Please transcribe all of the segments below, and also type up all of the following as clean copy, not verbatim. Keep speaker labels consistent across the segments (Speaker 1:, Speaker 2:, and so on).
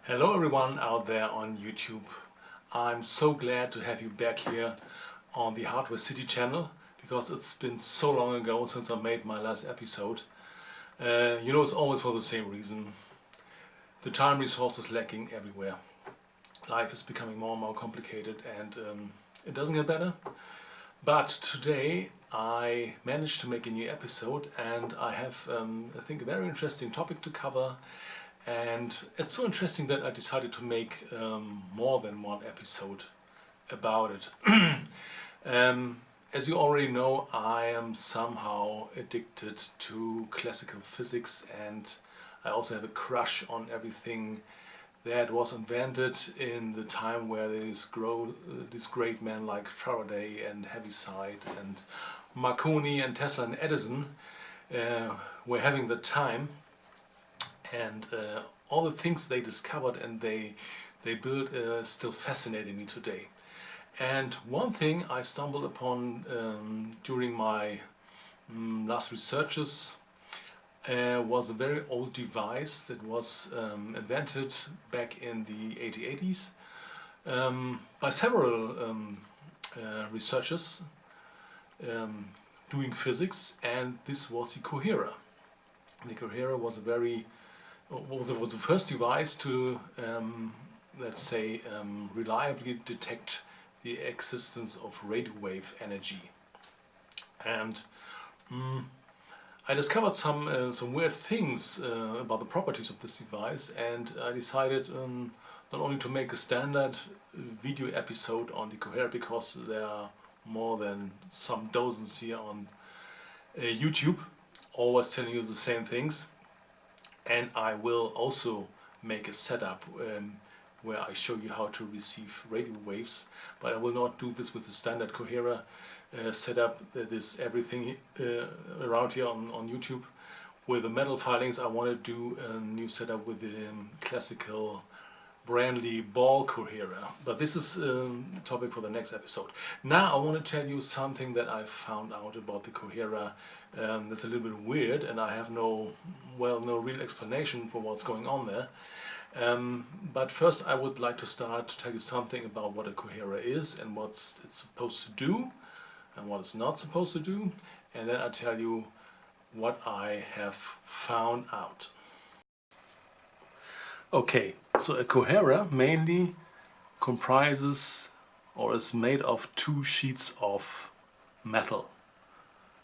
Speaker 1: Hello everyone out there on YouTube. I'm so glad to have you back here on the Hardware City channel because it's been so long ago since I made my last episode. It's always for the same reason. The time resource is lacking everywhere. Life is becoming more and more complicated and it doesn't get better. But today I managed to make a new episode and I have, I think, a very interesting topic to cover. And it's so interesting that I decided to make more than one episode about it. As you already know, I am somehow addicted to classical physics, and I also have a crush on everything that was invented in the time where these great men like Faraday and Heaviside and Marconi and Tesla and Edison were having the time. And all the things they discovered and they built still fascinating me today. And one thing I stumbled upon during my last researches was a very old device that was invented back in the 1880s by several researchers doing physics, and this was the Coherer. The Coherer was was the first device to, let's say, reliably detect the existence of radio wave energy. And I discovered some weird things about the properties of this device, and I decided not only to make a standard video episode on the Coherer, because there are more than some dozens here on YouTube, always telling you the same things. And I will also make a setup where I show you how to receive radio waves, but I will not do this with the standard Coherer setup that is everything around here on YouTube. With the metal filings, I want to do a new setup with the classical Branly ball Coherer, but this is a topic for the next episode. Now I want to tell you something that I found out about the Coherer that's a little bit weird, and I have no real explanation for what's going on there. But first I would like to start to tell you something about what a Coherer is and what it's supposed to do and what it's not supposed to do, and then I'll tell you what I have found out. Okay, so a Coherer mainly comprises or is made of two sheets of metal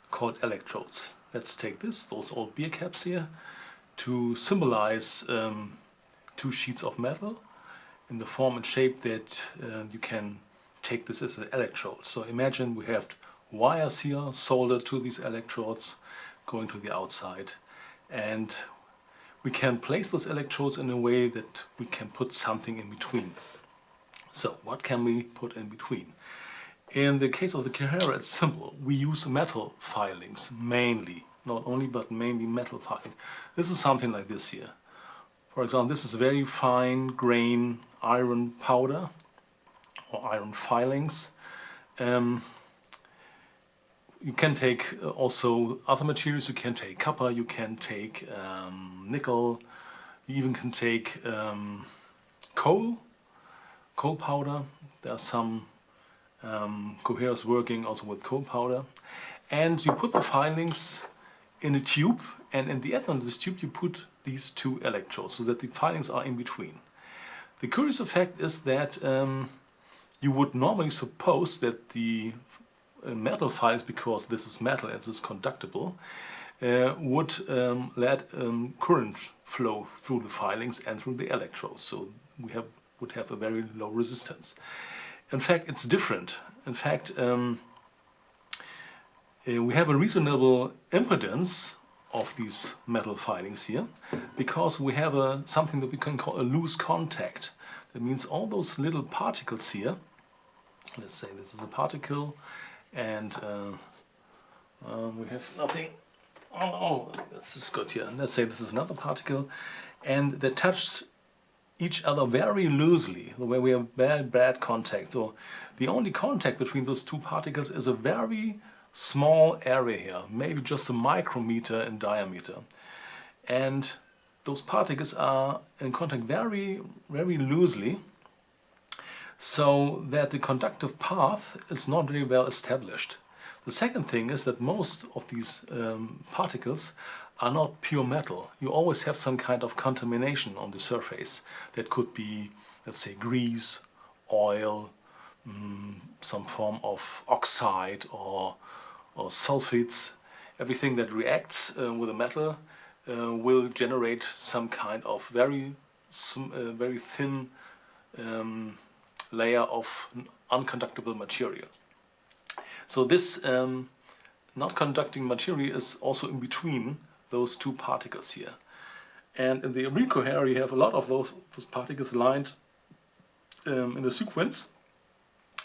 Speaker 1: called electrodes. Let's take those old beer caps here, to symbolize two sheets of metal in the form and shape that you can take this as an electrode. So imagine we have wires here soldered to these electrodes going to the outside, and we can place those electrodes in a way that we can put something in between. So what can we put in between? In the case of the Coherer, it's simple. We use metal filings mainly, not only but mainly metal filings. This is something like this here. For example, this is very fine grain iron powder or iron filings. You can take also other materials. You can take copper, you can take nickel, you even can take coal powder. There are some Coherers working also with coal powder. And you put the filings in a tube, and in the end of this tube you put these two electrodes so that the filings are in between. The curious effect is that you would normally suppose that the metal filings, because this is metal and this is conductible, would let current flow through the filings and through the electrodes, so we would have a very low resistance. In fact, it's different. In fact, we have a reasonable impedance of these metal filings here, because we have something that we can call a loose contact. That means all those little particles here, let's say this is a particle, and we have nothing. Oh, this is good here. And let's say this is another particle, and they touch each other very loosely, the way we have bad contact. So the only contact between those two particles is a very small area here, maybe just a micrometer in diameter. And those particles are in contact very, very loosely, so that the conductive path is not very well established. The second thing is that most of these particles are not pure metal. You always have some kind of contamination on the surface. That could be, let's say, grease, oil, some form of oxide or sulfates. Everything that reacts with a metal will generate some kind of very thin layer of unconductible material. So this not conducting material is also in between those two particles here. And in the real coherer you have a lot of those particles lined in a sequence,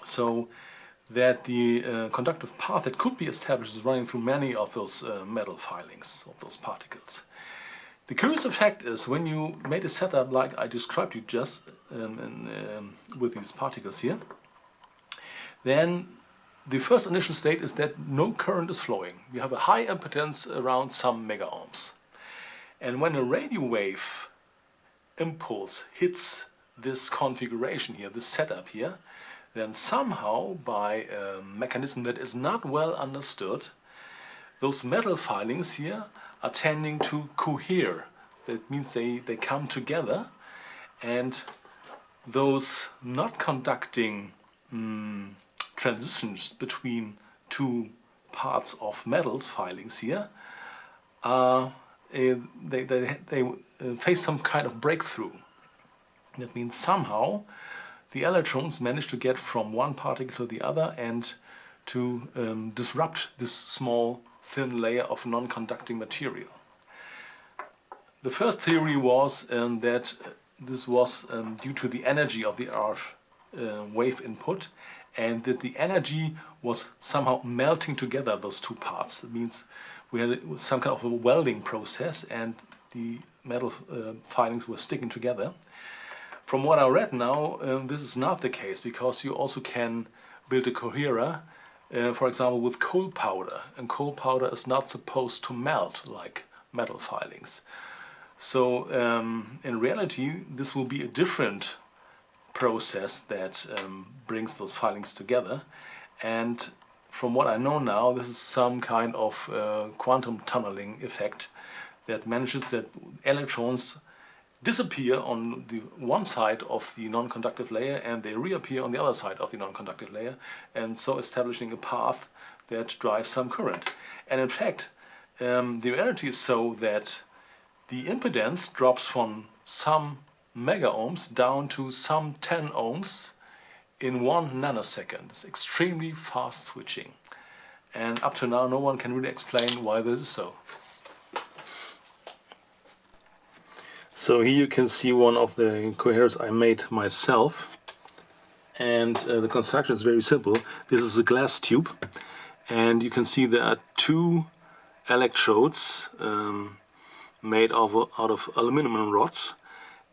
Speaker 1: so that the conductive path that could be established is running through many of those metal filings of those particles. The curious effect is when you made a setup like I described you just with these particles here, then the first initial state is that no current is flowing. You have a high impedance around some mega ohms. And when a radio wave impulse hits this configuration here, this setup here, then somehow by a mechanism that is not well understood, those metal filings here are tending to cohere. That means they come together, and those not conducting transitions between two parts of metal filings here they face some kind of breakthrough. That means somehow the electrons manage to get from one particle to the other and to disrupt this small thin layer of non-conducting material. The first theory was that this was due to the energy of the RF wave input, and that the energy was somehow melting together those two parts. That means we had some kind of a welding process and the metal filings were sticking together. From what I read now, this is not the case, because you also can build a coherer, for example, with coal powder, and coal powder is not supposed to melt like metal filings. So in reality this will be a different process that brings those filings together, and from what I know now, this is some kind of quantum tunneling effect that manages that electrons disappear on the one side of the non-conductive layer and they reappear on the other side of the non-conductive layer, and so establishing a path that drives some current. And in fact the reality is so that the impedance drops from some mega ohms down to some 10 ohms in 1 nanosecond. It's extremely fast switching, and up to now no one can really explain why this is so. So here you can see one of the coherers I made myself, and the construction is very simple. This is a glass tube, and you can see there are two electrodes made out of aluminum rods,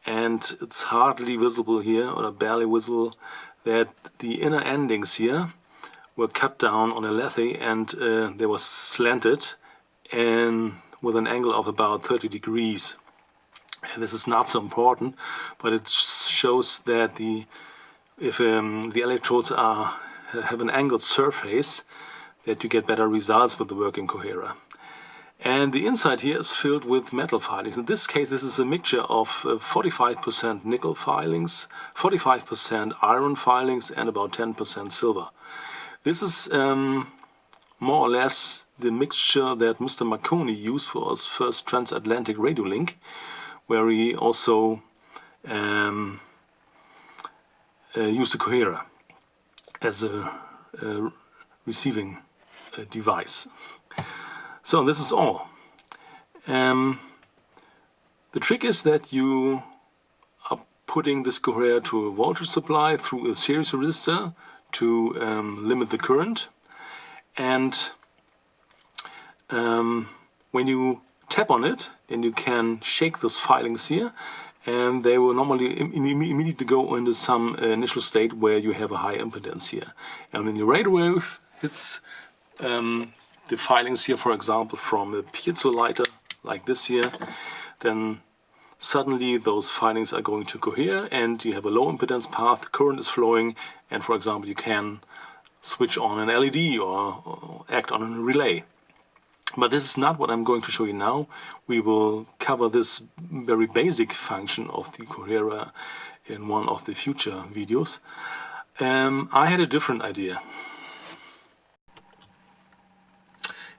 Speaker 1: and it's hardly visible here, or barely visible, that the inner endings here were cut down on a lathe, and they were slanted and with an angle of about 30 degrees. And this is not so important, but it shows that if the electrodes have an angled surface, that you get better results with the working coherer. And the inside here is filled with metal filings. In this case, this is a mixture of 45% nickel filings, 45% iron filings, and about 10% silver. This is more or less the mixture that Mr. Marconi used for his first transatlantic radio link, where he also used a coherer as a receiving device. So this is all. The trick is that you are putting this coherer to a voltage supply through a series resistor to limit the current, and when you tap on it, then you can shake those filings here, and they will normally immediately go into some initial state where you have a high impedance here. And when the radio wave hits the filings here, for example, from a piezo lighter like this here, then suddenly those filings are going to cohere and you have a low impedance path, current is flowing, and for example you can switch on an LED or act on a relay. But this is not what I'm going to show you now. We will cover this very basic function of the coherer in one of the future videos. I had a different idea.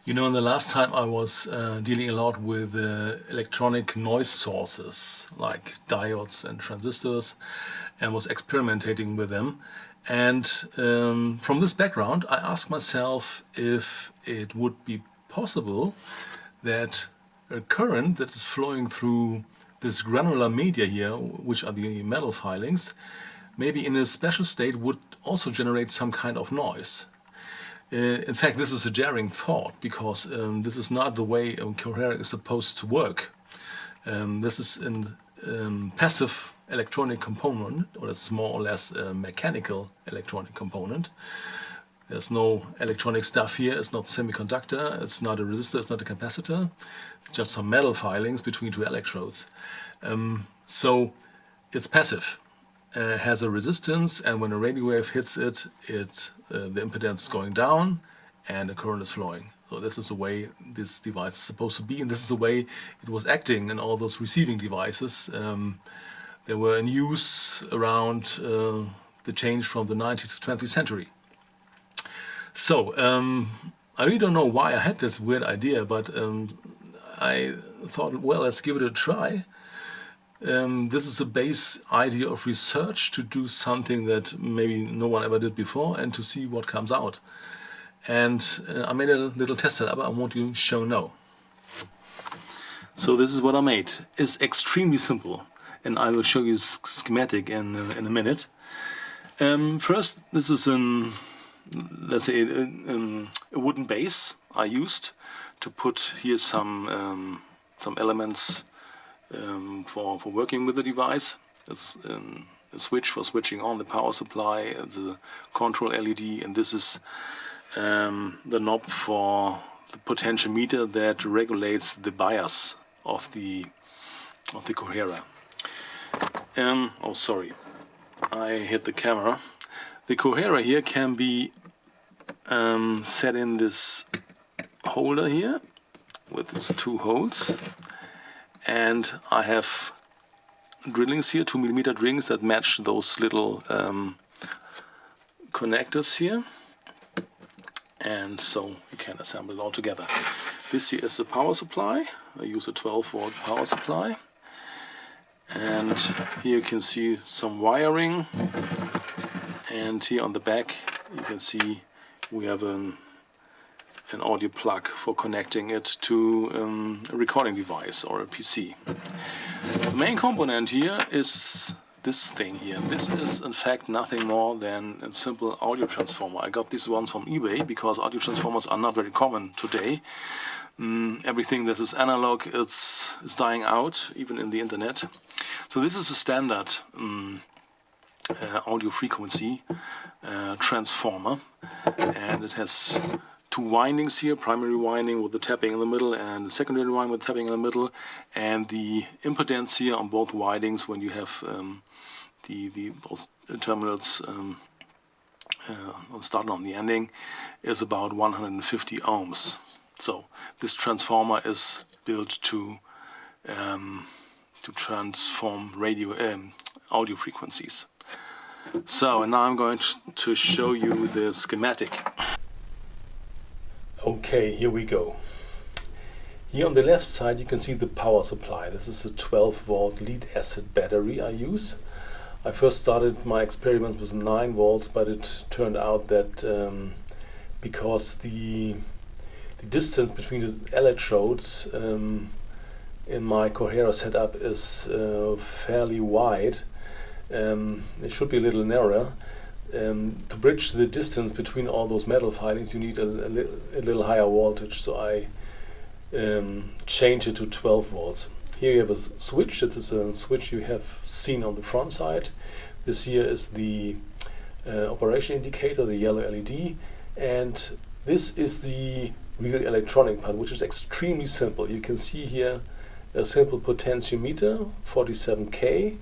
Speaker 1: You know, in the last time I was dealing a lot with electronic noise sources like diodes and transistors and was experimenting with them. And from this background I asked myself if it would be possible that a current that is flowing through this granular media here, which are the metal filings, maybe in a special state would also generate some kind of noise. In fact, this is a daring thought, because this is not the way a coherer is supposed to work. This is a passive electronic component, or it's more or less a mechanical electronic component. There's no electronic stuff here, it's not semiconductor, it's not a resistor, it's not a capacitor. It's just some metal filings between two electrodes. So it's passive. Has a resistance, and when a radio wave hits it, the impedance is going down and the current is flowing. So this is the way this device is supposed to be, and this is the way it was acting in all those receiving devices. They were in use around the change from the 19th to 20th century. So, I really don't know why I had this weird idea, but I thought, well, let's give it a try. This is a base idea of research, to do something that maybe no one ever did before and to see what comes out. And I made a little test setup I want to show now. So this is what I made. It's extremely simple, and I will show you schematic in a minute. First, this is let's say a wooden base I used to put here some elements for working with the device. It's a switch for switching on the power supply, the control LED, and this is the knob for the potentiometer that regulates the bias of the coherer. Oh, sorry, I hit the camera. The coherer here can be set in this holder here with its two holes, and I have drillings here, 2mm drillings that match those little connectors here, and so you can assemble it all together. This here is the power supply. I use a 12-volt power supply, and here you can see some wiring, and here on the back you can see we have an audio plug for connecting it to a recording device or a PC. The main component here is this thing here. This is in fact nothing more than a simple audio transformer. I got these ones from eBay because audio transformers are not very common today. Everything that is analog is dying out, even in the internet. So this is a standard audio frequency transformer, and it has two windings here, primary winding with the tapping in the middle and the secondary winding with tapping in the middle, and the impedance here on both windings when you have the both terminals on the start and on the ending is about 150 ohms. So this transformer is built to transform audio frequencies. So, and now I'm going to show you the schematic. Okay, here we go. Here on the left side you can see the power supply. This is a 12-volt lead acid battery I use. I first started my experiments with 9 volts, but it turned out that because the distance between the electrodes in my coherer setup is fairly wide, it should be a little narrower. To bridge the distance between all those metal filings you need a little higher voltage, so I change it to 12 volts. Here you have a switch. This is a switch you have seen on the front side. This here is the operation indicator, the yellow LED, and this is the real electronic part, which is extremely simple. You can see here a simple potentiometer, 47K,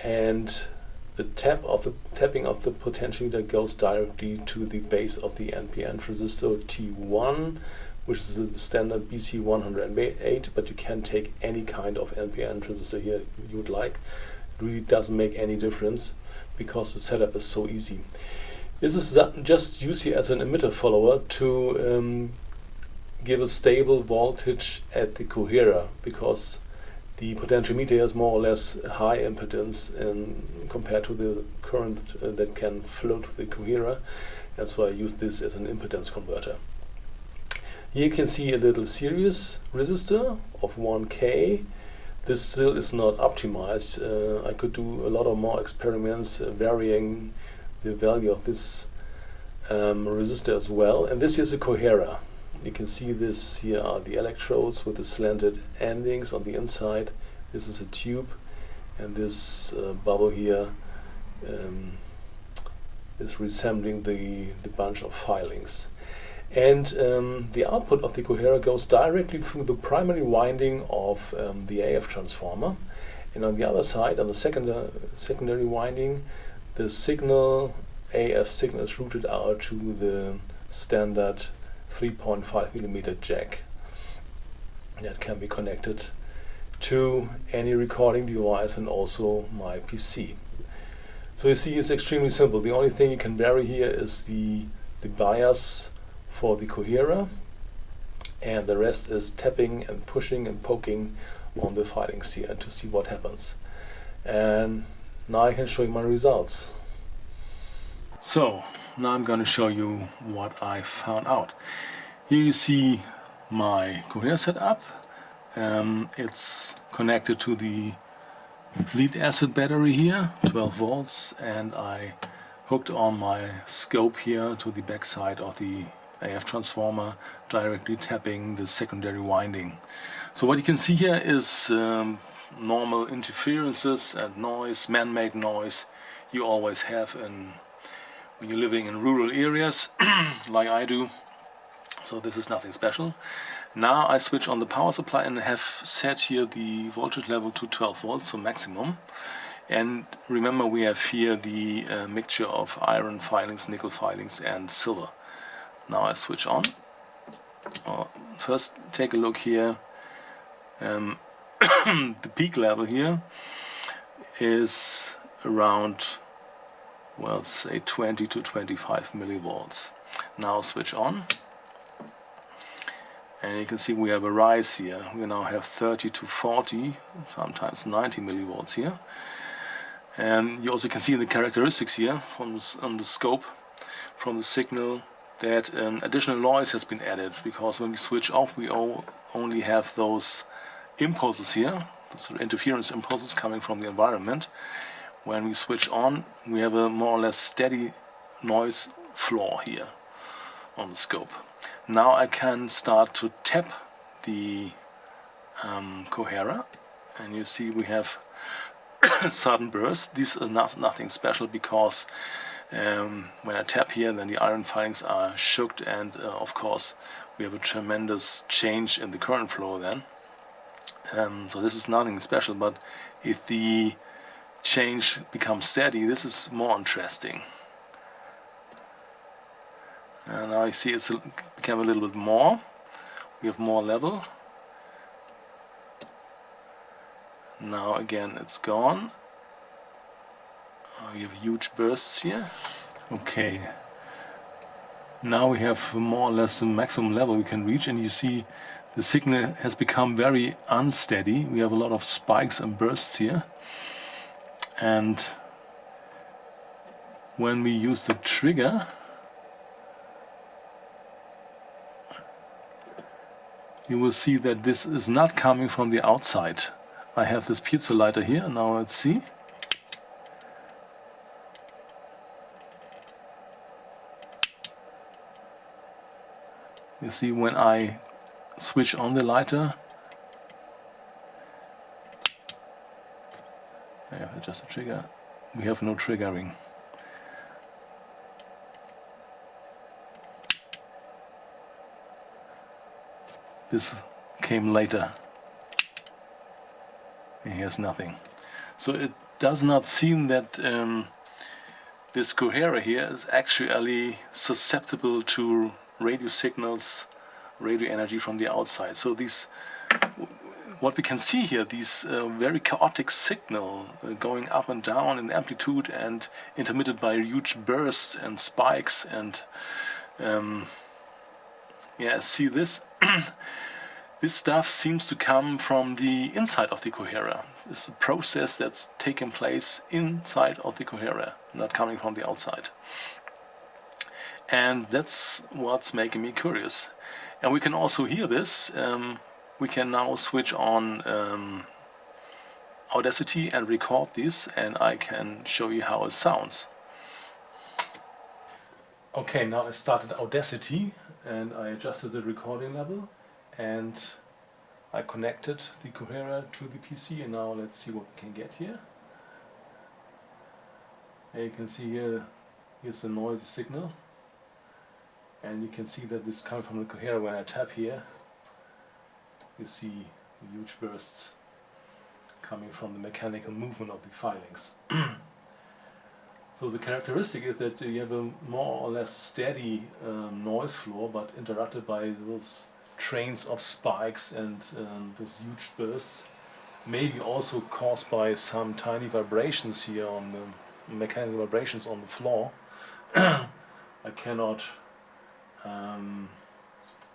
Speaker 1: and the tapping of the potentiometer goes directly to the base of the NPN transistor T1, which is the standard BC108, but you can take any kind of NPN transistor here you would like. It really doesn't make any difference because the setup is so easy. This is just used here as an emitter follower to give a stable voltage at the coherer, because the potentiometer has more or less high impedance compared to the current that can flow to the coherer, and so I use this as an impedance converter. Here you can see a little series resistor of 1K. This still is not optimized. I could do a lot of more experiments varying the value of this resistor as well. And this is a coherer. You can see this, here are the electrodes with the slanted endings on the inside. This is a tube, and this bubble here is resembling the bunch of filings. And the output of the coherer goes directly through the primary winding of the AF transformer, and on the other side, on the secondary winding, the AF signal is routed out to the standard 3.5mm jack that can be connected to any recording device and also my PC. So you see, it's extremely simple. The only thing you can vary here is the bias for the coherer, and the rest is tapping and pushing and poking on the filings here to see what happens. And now I can show you my results. So now I'm going to show you what I found out. Here you see my coherer setup. It's connected to the lead acid battery here, 12 volts, and I hooked on my scope here to the back side of the AF transformer, directly tapping the secondary winding. So what you can see here is normal interferences and noise, man-made noise you always have when you're living in rural areas like I do. So this is nothing special. Now I switch on the power supply and have set here the voltage level to 12 volts, so maximum. And remember, we have here the mixture of iron filings, nickel filings and silver. Now I switch on. First take a look here. The peak level here is around, well, say 20 to 25 millivolts. Now switch on. And you can see we have a rise here. We now have 30 to 40, sometimes 90 millivolts here. And you also can see in the characteristics here on the scope from the signal that additional noise has been added, because when we switch off we only have those impulses here, those interference impulses coming from the environment. When we switch on, we have a more or less steady noise floor here on the scope. Now I can start to tap the coherer, and you see we have sudden bursts. These are nothing special, because when I tap here, then the iron filings are shook, and of course we have a tremendous change in the current flow then. So this is nothing special, but if the change becomes steady, this is more interesting. And now you see it's become a little bit more. We have more level. Now again it's gone. We have huge bursts here. Okay. Now we have more or less the maximum level we can reach, and you see the signal has become very unsteady. We have a lot of spikes and bursts here. And when we use the trigger, you will see that this is not coming from the outside. I have this piezo lighter here. Now let's see. You see, when I switch on the lighter, I have just a trigger. We have no triggering. This came later. and here's nothing. So it does not seem that this coherer here is actually susceptible to radio signals, radio energy from the outside. So these, what we can see here, these very chaotic signal going up and down in amplitude and intermitted by huge bursts and spikes, and yeah, see this. This stuff seems to come from the inside of the coherer. It's a process that's taken place inside of the coherer, not coming from the outside. And that's what's making me curious. And we can also hear this. We can now switch on Audacity and record this, and I can show you how it sounds. Okay, now I started Audacity and I adjusted the recording level, and I connected the coherer to the PC, and now let's see what we can get here. And you can see here, here's a noisy signal, and you can see that this is coming from the coherer. When I tap here, you see huge bursts coming from the mechanical movement of the filings. So the characteristic is that you have a more or less steady noise floor, but interrupted by those trains of spikes and those huge bursts, maybe also caused by some tiny vibrations here on the mechanical vibrations on the floor. I cannot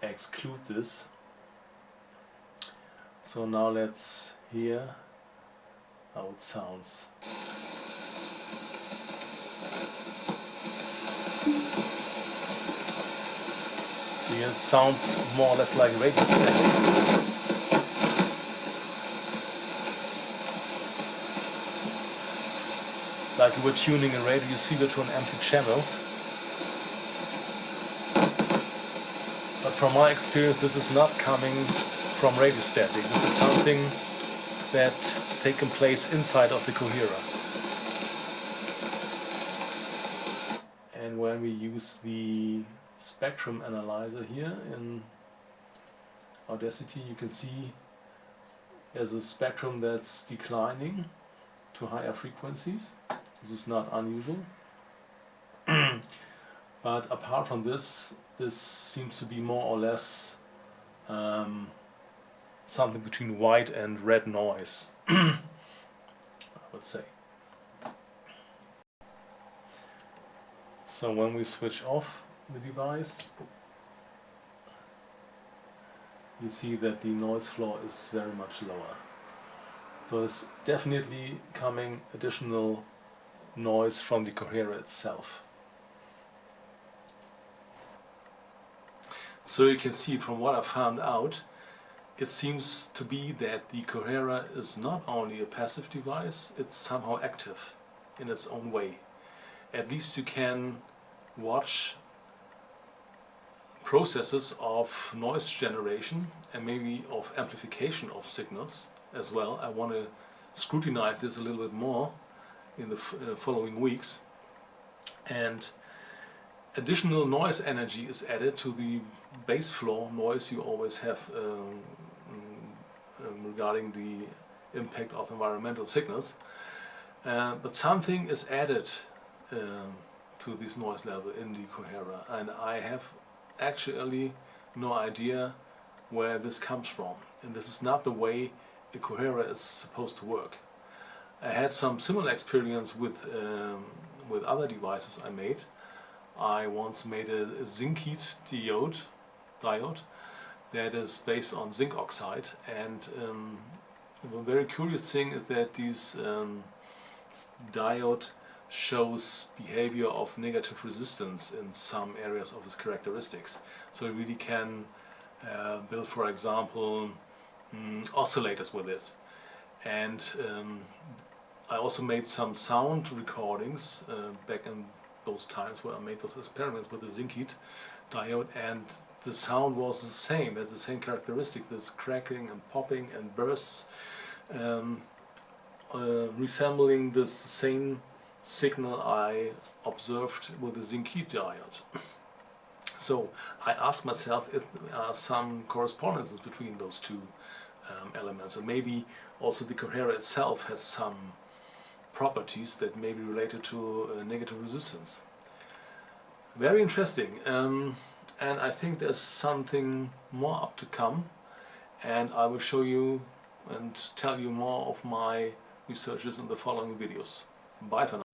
Speaker 1: exclude this. So now let's hear how it sounds. It sounds more or less like radio static. Like you were tuning a radio receiver to an empty channel. But from my experience, this is not coming from radio static. This is something that's taken place inside of the coherer. And when we use the spectrum analyzer here in Audacity, you can see there's a spectrum that's declining to higher frequencies. This is not unusual. But apart from this, this seems to be more or less something between white and red noise, I would say. So when we switch off the device, you see that the noise floor is very much lower. There's definitely coming additional noise from the coherer itself. So you can see from what I found out, it seems to be that the coherer is not only a passive device, it's somehow active in its own way. At least you can watch processes of noise generation and maybe of amplification of signals as well. I want to scrutinize this a little bit more in the following weeks. And additional noise energy is added to the base floor noise you always have regarding the impact of environmental signals. But something is added to this noise level in the coherer, and I have actually no idea where this comes from, and this is not the way a coherer is supposed to work. I had some similar experience with other devices I made. I once made a zinc heat diode that is based on zinc oxide, and a very curious thing is that this diode shows behavior of negative resistance in some areas of its characteristics. So you really can build, for example, oscillators with it. And I also made some sound recordings back in those times where I made those experiments with the zinc heat diode, and the sound was the same, had the same characteristic, this cracking and popping and bursts, resembling this same signal I observed with the zinc heat diode. So I asked myself if there are some correspondences between those two elements, and maybe also the coherer itself has some properties that may be related to negative resistance. Very interesting, and I think there's something more up to come, and I will show you and tell you more of my researches in the following videos. Bye for now.